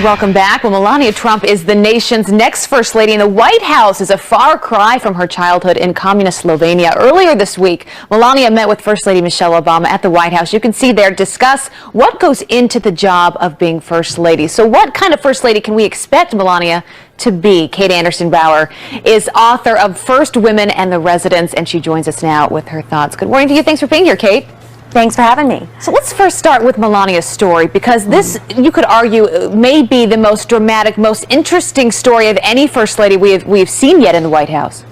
Welcome back. Well, Melania Trump is the nation's next First Lady, and the White House is a far cry from her childhood in communist Slovenia. Earlier this week, Melania met with First Lady Michelle Obama at the White House. You can see there discuss what goes into the job of being First Lady. So what kind of First Lady can we expect Melania to be? Kate Anderson-Bauer is author of First Women and the Residents, and she joins us now with her thoughts. Good morning to you. Thanks for being here, Kate. Thanks for having me. So let's first start with Melania's story, because this, you could argue, may be the most dramatic, most interesting story of any First Lady we've seen yet in the White House.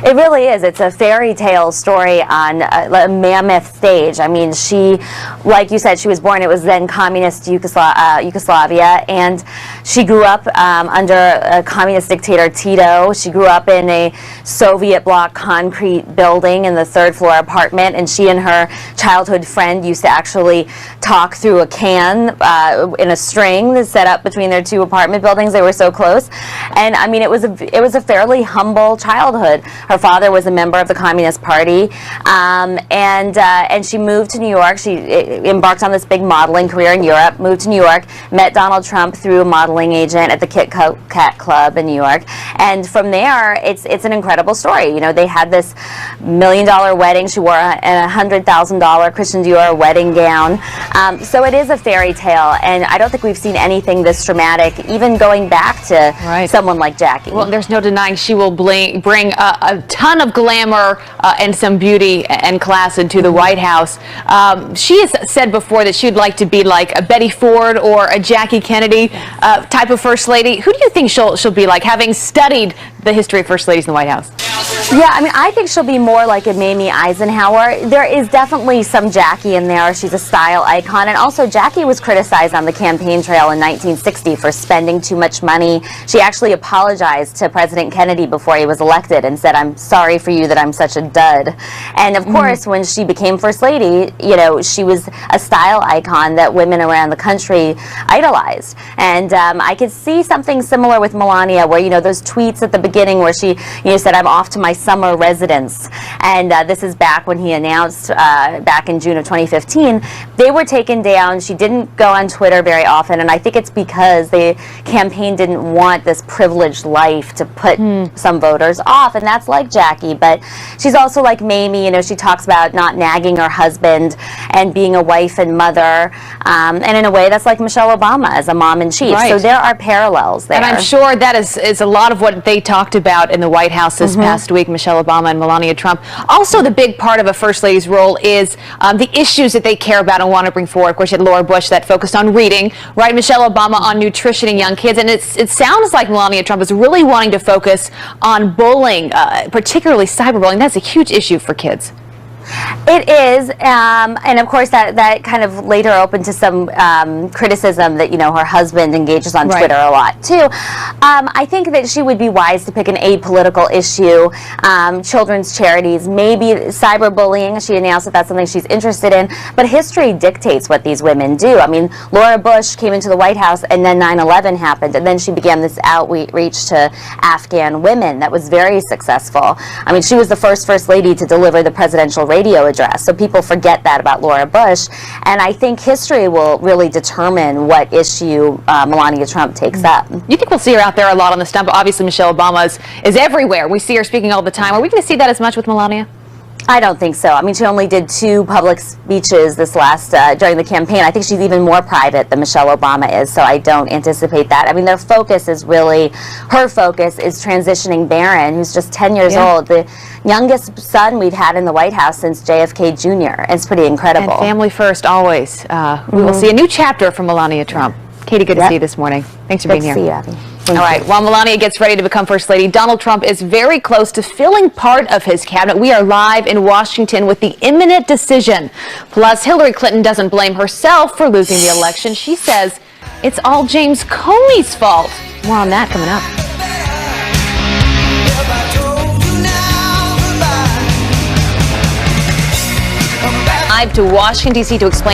It really is. It's a fairy tale story on a mammoth stage. I mean, she, like you said, she was born, it was then communist Yugoslavia, and she grew up under a communist dictator Tito. She grew up in a Soviet bloc concrete building in the third floor apartment, and she and her childhood friend used to actually talk through a can in a string that's set up between their two apartment buildings. They were so close. And I mean, it was a fairly humble childhood. Her father was a member of the Communist Party, and she moved to New York. She embarked on this big modeling career in Europe, moved to New York, met Donald Trump through a modeling agent at the Kit Kat Club in New York, and from there, it's an incredible story. You know, they had this $1 million wedding. She wore a $100,000 Christian Dior wedding gown. So it is a fairy tale, and I don't think we've seen anything this dramatic, even going back to someone like Jackie. Well, there's no denying she will bring a ton of glamour and some beauty and class into the White House. She has said before that she'd like to be like a Betty Ford or a Jackie Kennedy type of First Lady. Who do you think she'll be like, having studied the history of First Ladies in the White House? Yeah, I mean, I think she'll be more like a Mamie Eisenhower. There is definitely some Jackie in there. She's a style icon. And also, Jackie was criticized on the campaign trail in 1960 for spending too much money. She actually apologized to President Kennedy before he was elected and said, "I'm sorry for you that I'm such a dud." And of course, when she became First Lady, you know, she was a style icon that women around the country idolized. And I could see something similar with Melania, where, you know, those tweets at the beginning where she, you know, said, "I'm off to my summer residence," and this is back when he announced back in June of 2015. They were taken down. She didn't go on Twitter very often, and I think it's because the campaign didn't want this privileged life to put some voters off, and that's like Jackie. But she's also like Mamie. You know, she talks about not nagging her husband and being a wife and mother, and in a way that's like Michelle Obama as a mom-in-chief. Right. So there are parallels there. And I'm sure that is a lot of what they talked about in the White House this past week, Michelle Obama and Melania Trump. Also, the big part of a First Lady's role is the issues that they care about and want to bring forward. Of course, you had Laura Bush that focused on reading, right? Michelle Obama on nutrition and young kids. And it sounds like Melania Trump is really wanting to focus on bullying, particularly cyberbullying. That's a huge issue for kids. It is, and of course that kind of later opened to some criticism that, you know, her husband engages on Twitter a lot too. I think that she would be wise to pick an apolitical issue, children's charities, maybe cyberbullying. She announced that that's something she's interested in, but history dictates what these women do. I mean, Laura Bush came into the White House and then 9/11 happened, and then she began this outreach to Afghan women that was very successful. I mean, she was the first Lady to deliver the presidential radio address, so people forget that about Laura Bush, and I think history will really determine what issue Melania Trump takes up. You think we'll see her out there a lot on the stump? Obviously, Michelle Obama is everywhere. We see her speaking all the time. Are we going to see that as much with Melania? I don't think so. I mean, she only did 2 public speeches this last during the campaign. I think she's even more private than Michelle Obama is, so I don't anticipate that. I mean, her focus is transitioning Barron, who's just 10 years old, the youngest son we've had in the White House since JFK Jr. It's pretty incredible. And family first, always. We will see a new chapter from Melania Trump. Katie, good to see you this morning. Thanks for being here. Good to see you, Abby. All right, while Melania gets ready to become First Lady, Donald Trump is very close to filling part of his cabinet. We are live in Washington with the imminent decision. Plus, Hillary Clinton doesn't blame herself for losing the election. She says it's all James Comey's fault. More on that coming up. Live to Washington, D.C. to explain